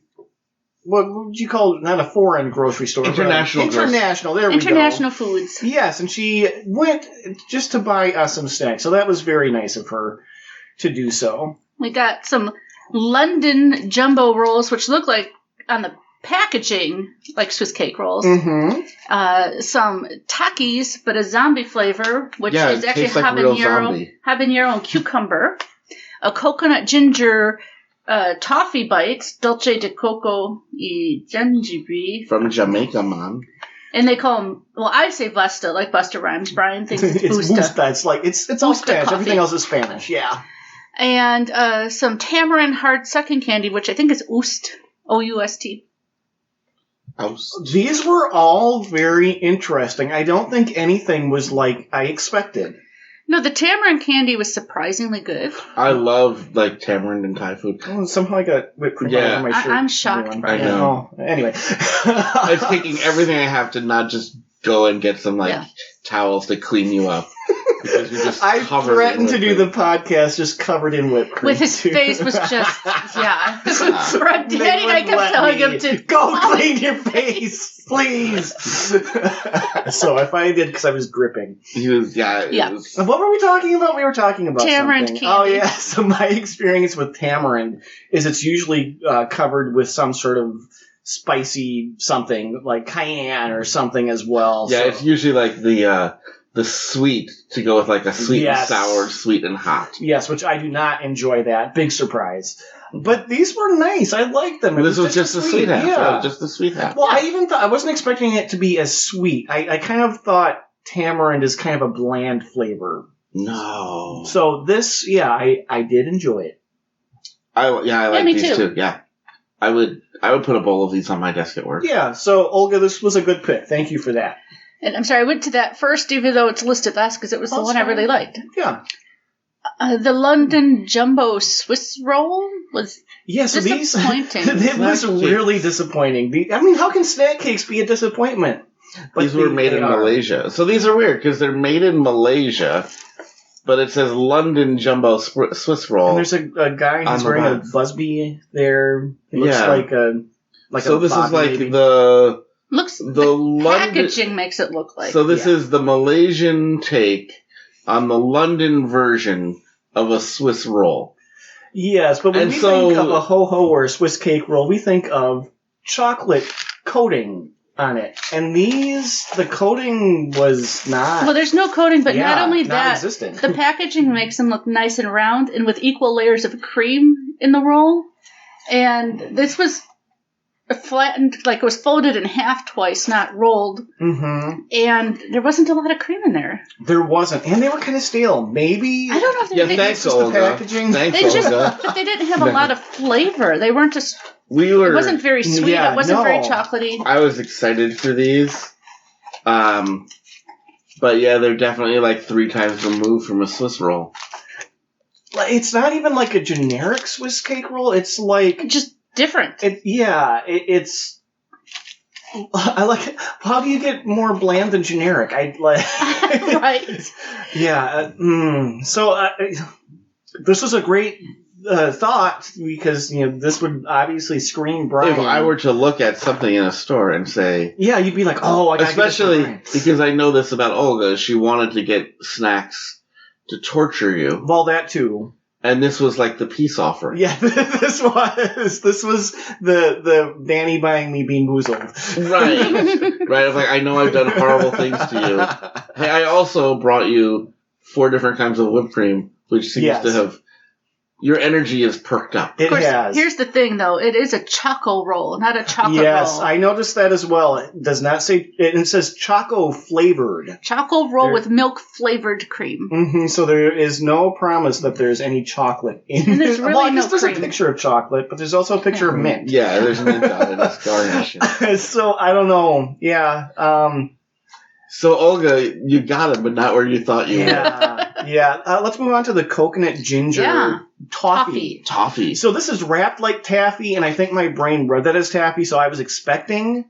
Speaker 2: What would you call it? Not a foreign grocery store.
Speaker 3: International.
Speaker 2: There we go.
Speaker 1: International Foods.
Speaker 2: Yes, and she went just to buy us some snacks. So that was very nice of her to do so.
Speaker 1: We got some London jumbo rolls, which look like on the packaging like Swiss cake rolls.
Speaker 2: Mm-hmm.
Speaker 1: Some Takis, but a zombie flavor, which is actually
Speaker 3: like
Speaker 1: habanero and cucumber. A coconut ginger toffee bites, dulce de coco y gingebre.
Speaker 3: From Jamaica, man.
Speaker 1: And they call them, well, I say Busta, like Busta Rhymes. Brian thinks it's Busta.
Speaker 2: It's like, it's all Spanish.
Speaker 1: Coffee.
Speaker 2: Everything else is Spanish, yeah.
Speaker 1: And some tamarind hard sucking candy, which I think is Oost, O-U-S-T.
Speaker 2: These were all very interesting. I don't think anything was like I expected.
Speaker 1: No, the tamarind candy was surprisingly good.
Speaker 3: I love like tamarind and Thai food.
Speaker 2: Oh, somehow I got whipped cream all over my shirt.
Speaker 1: I'm shocked.
Speaker 3: I know.
Speaker 2: Anyway.
Speaker 3: It's taking everything I have to not just go and get some towels to clean you up. Because you're just
Speaker 2: I threatened to do the podcast just covered in whipped cream.
Speaker 1: With his face was just, Daddy and I kept telling him to
Speaker 2: go clean your face, please. So I finally did because I was gripping.
Speaker 3: He was,
Speaker 2: What were we talking about? We were talking about
Speaker 1: tamarind
Speaker 2: something.
Speaker 1: candy.
Speaker 2: Oh yeah. So my experience with tamarind is it's usually covered with some sort of spicy something like cayenne or something as well.
Speaker 3: Yeah, it's usually like the the sweet to go with like a sweet and sour, sweet and hot.
Speaker 2: Yes, which I do not enjoy that. Big surprise. But these were nice. I liked them.
Speaker 3: This was just the sweet half. Yeah. Just the sweet half.
Speaker 2: Well, I even thought, I wasn't expecting it to be as sweet. I kind of thought tamarind is kind of a bland flavor.
Speaker 3: No.
Speaker 2: So this, I did enjoy it.
Speaker 3: I like these too. Yeah. I would put a bowl of these on my desk at work.
Speaker 2: Yeah, so Olga, this was a good pick. Thank you for that.
Speaker 1: And I'm sorry, I went to that first, even though it's listed last, because it was the one I really liked.
Speaker 2: Yeah.
Speaker 1: The London Jumbo Swiss Roll was disappointing.
Speaker 2: It was really disappointing. I mean, how can snack cakes be a disappointment?
Speaker 3: But these were made in Malaysia. So these are weird, because they're made in Malaysia, but it says London Jumbo Swiss Roll.
Speaker 2: And there's a guy who's wearing a Busby there. It looks like a...
Speaker 3: So this is like
Speaker 2: maybe.
Speaker 3: the
Speaker 1: packaging makes it look like.
Speaker 3: So this is the Malaysian take on the London version of a Swiss roll.
Speaker 2: Yes, but when we think of a ho-ho or a Swiss cake roll, we think of chocolate coating on it. And the coating was not...
Speaker 1: Well, there's no coating, but not only that,
Speaker 2: existent.
Speaker 1: The packaging makes them look nice and round and with equal layers of cream in the roll. And this was flattened, like it was folded in half twice, not rolled.
Speaker 2: Mm-hmm.
Speaker 1: And there wasn't a lot of cream in there.
Speaker 2: There wasn't. And they were kind of stale. Maybe...
Speaker 1: I don't know if they
Speaker 3: thanks, Olga.
Speaker 2: The packaging.
Speaker 1: But they didn't have a lot of flavor. They weren't just... it wasn't very sweet. It wasn't very chocolatey.
Speaker 3: I was excited for these. But yeah, they're definitely like 3 times removed from a Swiss roll.
Speaker 2: It's not even like a generic Swiss cake roll. It's like...
Speaker 1: just different.
Speaker 2: It's... I like it. How do you get more bland than generic?
Speaker 1: Right.
Speaker 2: Yeah. So this was a great thought because this would obviously scream Brian.
Speaker 3: If I were to look at something in a store and say,
Speaker 2: yeah, you'd be like, oh, I gotta
Speaker 3: especially
Speaker 2: get this
Speaker 3: because I know this about Olga. She wanted to get snacks to torture you.
Speaker 2: Well, that too.
Speaker 3: And this was like the peace offering.
Speaker 2: Yeah, this was the Danny buying me Bean Boozled.
Speaker 3: Right. Right. I was like, I know I've done horrible things to you. Hey, I also brought you 4 different kinds of whipped cream, which seems to have... Your energy is perked up.
Speaker 2: It has.
Speaker 1: Here's the thing, though. It is a choco roll, not a chocolate roll.
Speaker 2: Yes, I noticed that as well. It does not say... It says choco flavored.
Speaker 1: Choco roll with milk flavored cream.
Speaker 2: Mm-hmm, so there is no promise that there's any chocolate in
Speaker 1: and there's really
Speaker 2: well, I guess
Speaker 1: no
Speaker 2: there's a picture of chocolate, but there's also a picture of mint.
Speaker 3: Yeah, there's mint on it. It's garnish.
Speaker 2: So, I don't know. Yeah.
Speaker 3: So, Olga, you got it, but not where you thought you would.
Speaker 2: Yeah. Let's move on to the coconut ginger toffee. So this is wrapped like taffy, and I think my brain read that as taffy, so I was expecting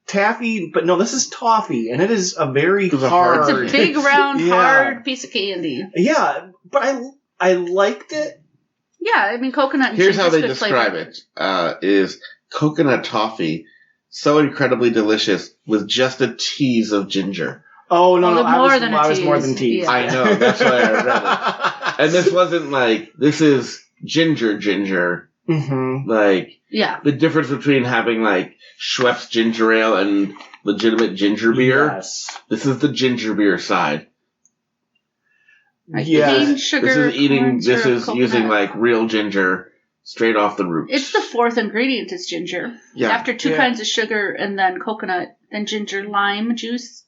Speaker 2: taffy, but no, this is toffee, and it is a very hard...
Speaker 1: It's a big, round, hard piece of candy.
Speaker 2: Yeah, but I liked it.
Speaker 1: Yeah, I mean, coconut.
Speaker 3: Here's how they describe it: is coconut toffee so incredibly delicious with just a tease of ginger.
Speaker 2: Oh, no, I was
Speaker 1: tease.
Speaker 2: More than tease.
Speaker 1: Yeah.
Speaker 3: I know, that's why I read it. And this wasn't like, this is ginger.
Speaker 2: Mm-hmm.
Speaker 3: Like, the difference between having like Schweppes ginger ale and legitimate ginger beer.
Speaker 2: Yes.
Speaker 3: This is the ginger beer side.
Speaker 1: Yeah. Sugar,
Speaker 3: this is using like real ginger straight off the roots.
Speaker 1: It's the 4th ingredient is ginger.
Speaker 3: Yeah.
Speaker 1: After 2 kinds of sugar and then coconut, then ginger, lime juice.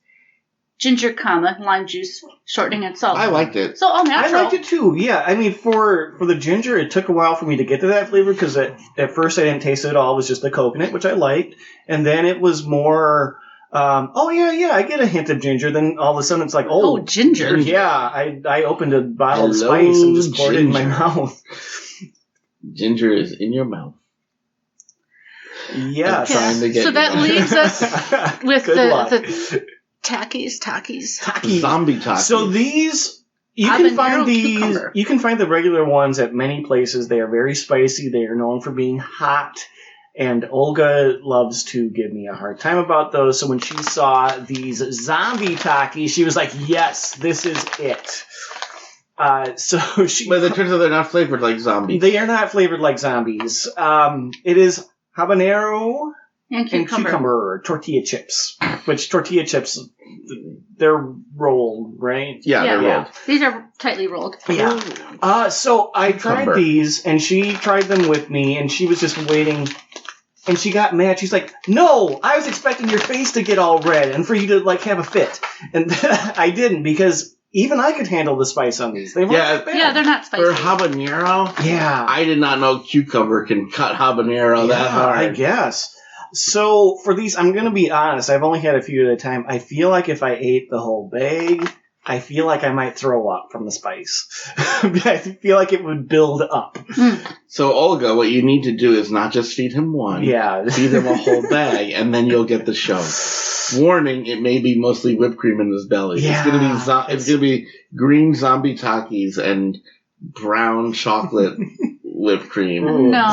Speaker 1: Ginger, lime juice, shortening and salt.
Speaker 3: I liked it.
Speaker 1: So all natural.
Speaker 2: I liked it too. Yeah, I mean, for the ginger, it took a while for me to get to that flavor because at first I didn't taste it at all. It was just the coconut, which I liked, and then it was more. I get a hint of ginger. Then all of a sudden it's like,
Speaker 1: ginger.
Speaker 2: Yeah, I opened a bottle of spice and just poured it in my mouth.
Speaker 3: Ginger is in your mouth.
Speaker 2: Yes.
Speaker 3: Trying to get
Speaker 1: so that leaves us with the Takis.
Speaker 3: Zombie Takis.
Speaker 2: So these, you can find the regular ones at many places. They are very spicy. They are known for being hot. And Olga loves to give me a hard time about those. So when she saw these Zombie Takis, she was like, yes, this is it. But
Speaker 3: it turns out they're not flavored like zombies.
Speaker 2: They are not flavored like zombies. It is habanero and cucumber tortilla chips, which tortilla chips, they're rolled, right?
Speaker 3: Yeah, they're rolled.
Speaker 1: These are tightly rolled.
Speaker 2: Yeah. So I tried these, and she tried them with me, and she was just waiting. And she got mad. She's like, "No, I was expecting your face to get all red and for you to like have a fit." And I didn't, because even I could handle the spice on these. They weren't that bad.
Speaker 1: Yeah, they're not spicy.
Speaker 3: For habanero,
Speaker 2: yeah,
Speaker 3: I did not know cucumber can cut habanero that hard.
Speaker 2: I guess. So for these, I'm going to be honest. I've only had a few at a time. I feel like if I ate the whole bag, I feel like I might throw up from the spice. I feel like it would build up.
Speaker 3: So, Olga, what you need to do is not just feed him one.
Speaker 2: Yeah.
Speaker 3: Feed him a whole bag, and then you'll get the show. Warning, it may be mostly whipped cream in his belly.
Speaker 2: Yeah.
Speaker 3: It's going to be green zombie Takis and brown chocolate whipped cream.
Speaker 1: No.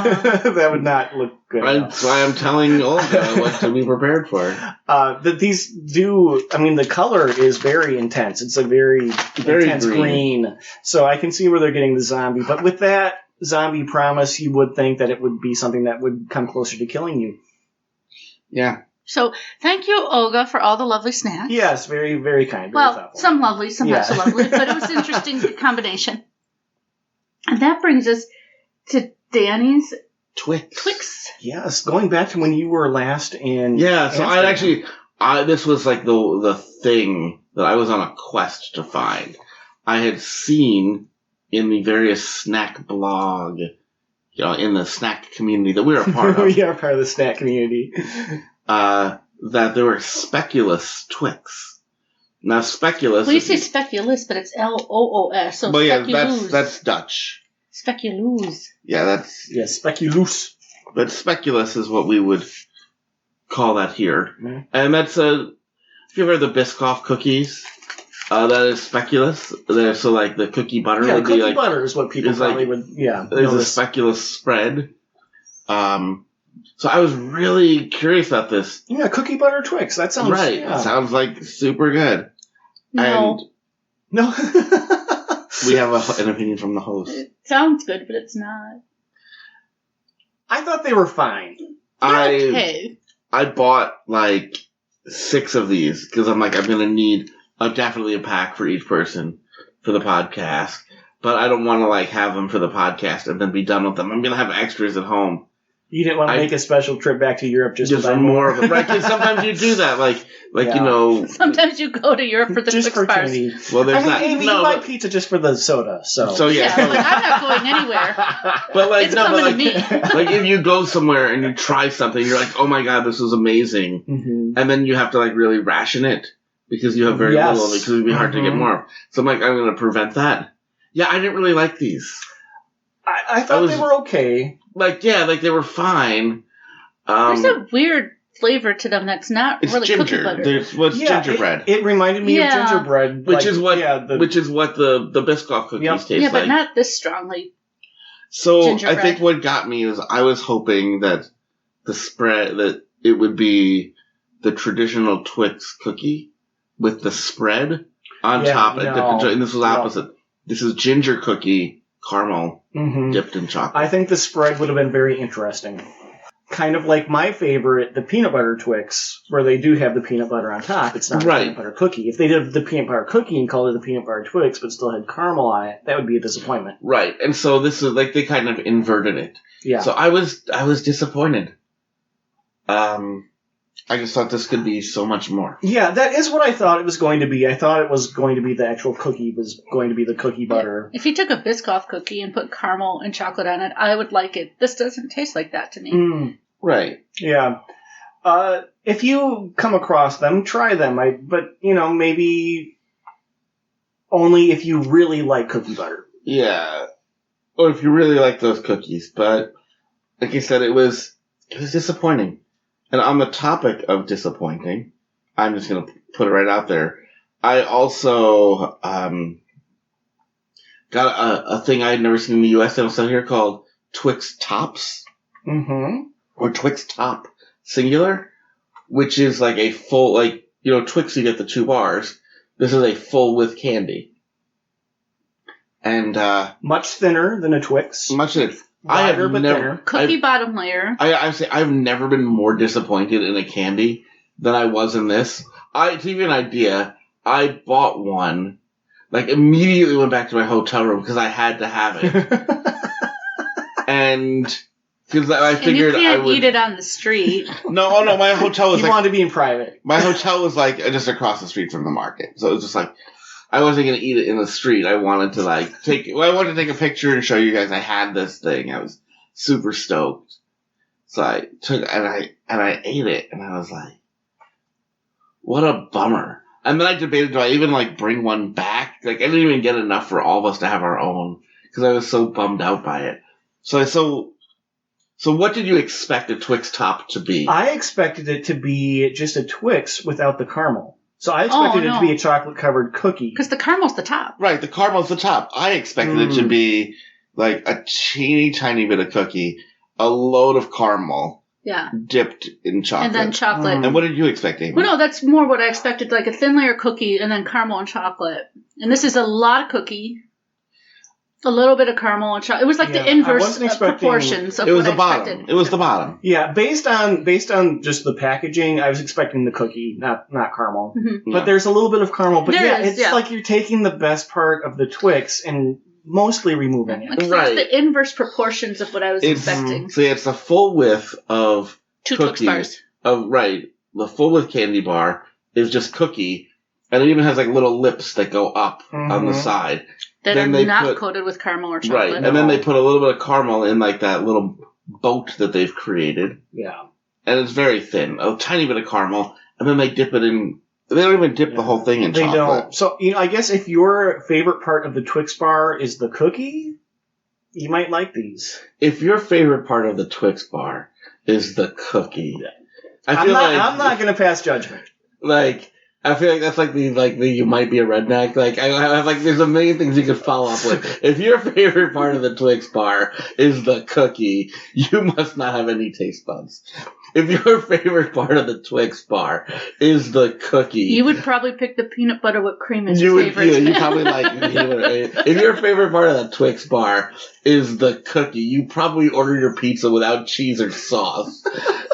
Speaker 2: That would not look good.
Speaker 3: That's why I'm telling Olga what to be prepared for.
Speaker 2: That these do, I mean, the color is very intense. It's a very intense green. So I can see where they're getting the zombie. But with that zombie promise, you would think that it would be something that would come closer to killing you.
Speaker 3: Yeah.
Speaker 1: So thank you, Olga, for all the lovely snacks.
Speaker 2: Yes, very, very kind. Very thoughtful.
Speaker 1: Some lovely, some not so lovely. But it was an interesting combination. And that brings us to Danny's Twix.
Speaker 2: Yes, going back to when you were last in.
Speaker 3: Yeah, so I'd actually, this was like the thing that I was on a quest to find. I had seen in the various snack blog, in the snack community that we're a part of.
Speaker 2: We are part of the snack community.
Speaker 3: That there were Speculoos Twix. Now, Speculoos.
Speaker 1: Well, you say Speculoos, but it's L-O-O-S. So Speculoos.
Speaker 3: That's Dutch.
Speaker 1: Speculoos.
Speaker 3: Yeah, that's...
Speaker 2: Yeah, Speculoos.
Speaker 3: But Speculoos is what we would call that here. Mm-hmm. And that's if you ever heard the Biscoff cookies, that is Speculoos. So, like, the cookie butter would be like...
Speaker 2: cookie butter is what people probably would,
Speaker 3: There's a Speculoos spread. So I was really curious about this.
Speaker 2: Yeah, cookie butter Twix. That sounds...
Speaker 3: Right.
Speaker 2: Yeah.
Speaker 3: Sounds like super good.
Speaker 1: No.
Speaker 2: No.
Speaker 3: We have an opinion from the host.
Speaker 1: It sounds good, but it's not.
Speaker 2: I thought they were fine.
Speaker 1: Okay.
Speaker 3: I bought like 6 of these because I'm like, I'm going to need definitely a pack for each person for the podcast. But I don't want to like have them for the podcast and then be done with them. I'm going to have extras at home.
Speaker 2: You didn't want to make a special trip back to Europe just to buy
Speaker 3: more of them, right? Because sometimes you do that, like.
Speaker 1: Sometimes you go to Europe for the
Speaker 2: just
Speaker 1: Twix bars.
Speaker 2: Candy.
Speaker 3: Well, there's
Speaker 2: you buy pizza just for the soda, so
Speaker 3: yeah.
Speaker 1: I'm not going anywhere.
Speaker 3: But like,
Speaker 1: it's coming to me.
Speaker 3: Like if you go somewhere and you try something, you're like, oh my god, this is amazing, and then you have to like really ration it because you have very little of it because it'd be hard to get more. So I'm like, I'm going to prevent that. Yeah, I didn't really like these.
Speaker 2: I thought they were okay.
Speaker 3: They were fine.
Speaker 1: There's a weird flavor to them that's not really
Speaker 3: ginger.
Speaker 1: Cookie butter.
Speaker 3: It's gingerbread.
Speaker 2: It reminded me of gingerbread.
Speaker 3: Which is what the Biscoff cookies taste like.
Speaker 1: Yeah, but not this strongly.
Speaker 3: So I think what got me is I was hoping that the spread, that it would be the traditional Twix cookie with the spread on top. And this was opposite. This is ginger cookie caramel dipped in chocolate.
Speaker 2: I think the spread would have been very interesting. Kind of like my favorite, the peanut butter Twix, where they do have the peanut butter on top. It's not a peanut butter cookie. If they did the peanut butter cookie and called it the peanut butter Twix, but still had caramel on it, that would be a disappointment.
Speaker 3: Right, and so this is like they kind of inverted it.
Speaker 2: Yeah.
Speaker 3: So I was disappointed. I just thought this could be so much more.
Speaker 2: Yeah, that is what I thought it was going to be. I thought it was going to be the actual cookie was going to be the cookie butter.
Speaker 1: If you took a Biscoff cookie and put caramel and chocolate on it, I would like it. This doesn't taste like that to me.
Speaker 3: Right.
Speaker 2: Yeah. If you come across them, try them. But maybe only if you really like cookie butter.
Speaker 3: Yeah. Or if you really like those cookies. But like I said, it was disappointing. And on the topic of disappointing, I'm just going to put it right out there. I also got a thing I had never seen in the U.S. that was out here called Twix Tops. Or Twix Top, singular, which is like a full, Twix, you get the 2 bars. This is a full with candy. And
Speaker 2: much thinner than a Twix.
Speaker 3: Much thinner.
Speaker 2: Wider, but thinner.
Speaker 1: Cookie bottom layer.
Speaker 3: I've never been more disappointed in a candy than I was in this. to give you an idea, I bought one, like immediately went back to my hotel room because I had to have it. And because I figured
Speaker 1: and you can't
Speaker 3: I would
Speaker 1: eat it on the street.
Speaker 3: No, my hotel was
Speaker 2: You wanted to be in private.
Speaker 3: My hotel was like just across the street from the market. So it was just like, I wasn't going to eat it in the street. I wanted to take a picture and show you guys I had this thing. I was super stoked. So I took and I ate it and I was like, what a bummer. And then I debated, do I even bring one back? I didn't even get enough for all of us to have our own because I was so bummed out by it. So what did you expect a Twix Top to be?
Speaker 2: I expected it to be just a Twix without the caramel. So I expected it to be a chocolate-covered cookie.
Speaker 1: Because the caramel's the top.
Speaker 3: Right, the caramel's the top. I expected it to be a teeny tiny bit of cookie, a load of caramel, dipped in chocolate.
Speaker 1: And then chocolate.
Speaker 3: And what did you expect, Amy?
Speaker 1: Well, no, that's more what I expected, a thin layer cookie and then caramel and chocolate. And this is a lot of cookie. A little bit of caramel and chocolate. It was the inverse proportions of what I expected.
Speaker 3: It was the bottom.
Speaker 2: Yeah, based on just the packaging, I was expecting the cookie, not caramel.
Speaker 1: Mm-hmm.
Speaker 2: But there's a little bit of caramel. But it's like you're taking the best part of the Twix and mostly removing it.
Speaker 1: It's the inverse proportions of what I was expecting.
Speaker 3: So it's the full width of
Speaker 1: two
Speaker 3: cookie.
Speaker 1: Twix bars.
Speaker 3: The full width candy bar is just cookie, and it even has little lips that go up on the side.
Speaker 1: That are not coated with caramel or chocolate.
Speaker 3: Right, and then they put a little bit of caramel in that little boat that they've created.
Speaker 2: Yeah.
Speaker 3: And it's very thin, a tiny bit of caramel, and then they dip it in. They don't even dip the whole thing in chocolate. They don't.
Speaker 2: So, I guess if your favorite part of the Twix bar is the cookie, you might like these.
Speaker 3: If your favorite part of the Twix bar is the cookie,
Speaker 2: I'm not going to pass judgment.
Speaker 3: I feel like that's the you might be a redneck. There's a million things you could follow up with. If your favorite part of the Twix bar is the cookie, you must not have any taste buds. If your favorite part of the Twix bar is the cookie,
Speaker 1: you would probably pick the peanut butter whipped cream as your favorite.
Speaker 3: You probably if your favorite part of the Twix bar is the cookie, you probably order your pizza without cheese or sauce.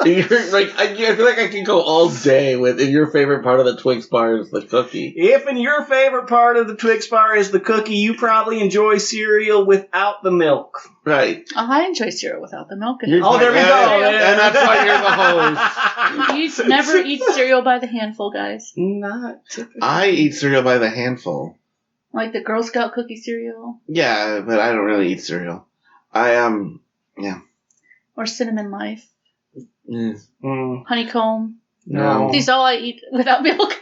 Speaker 3: I feel like I can go all day with if your favorite part of the Twix bar is the cookie.
Speaker 2: If your favorite part of the Twix bar is the cookie, you probably enjoy cereal without the milk.
Speaker 3: Right.
Speaker 1: Oh, I enjoy cereal without the milk.
Speaker 2: There we go.
Speaker 3: And that's why you're the host.
Speaker 1: You never eat cereal by the handful, guys.
Speaker 2: Not typically.
Speaker 3: I eat cereal by the handful.
Speaker 1: Like the Girl Scout cookie cereal?
Speaker 3: Yeah, but I don't really eat cereal. Yeah.
Speaker 1: Or Cinnamon Life. Honeycomb.
Speaker 2: No.
Speaker 1: These all I eat without milk.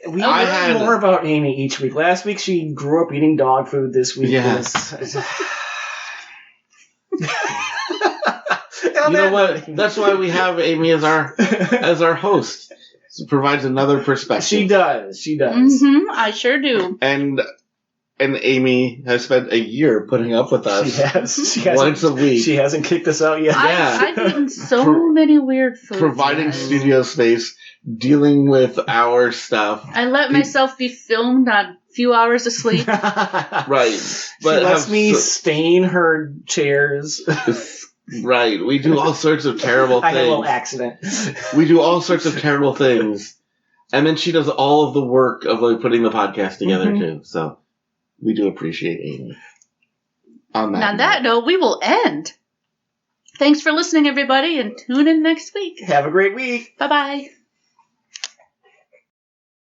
Speaker 2: We learn more about Amy each week. Last week she grew up eating dog food. This week
Speaker 3: you know what? That's why we have Amy as our host. It provides another perspective.
Speaker 2: She does.
Speaker 1: Mm-hmm, I sure do.
Speaker 3: And Amy has spent a year putting up with us.
Speaker 2: She has.
Speaker 3: Once a week.
Speaker 2: She hasn't kicked us out yet.
Speaker 1: I've eaten so many weird foods.
Speaker 3: Providing studio space, dealing with our stuff.
Speaker 1: I let myself be filmed on a few hours of sleep.
Speaker 3: Right.
Speaker 2: She lets me stain her chairs.
Speaker 3: Right. We do all sorts of terrible things.
Speaker 2: I had a little accident.
Speaker 3: We do all sorts of terrible things. And then she does all of the work of putting the podcast together, too. So we do appreciate Amy. On that
Speaker 1: note, we will end. Thanks for listening, everybody, and tune in next week.
Speaker 2: Have a great week.
Speaker 1: Bye-bye.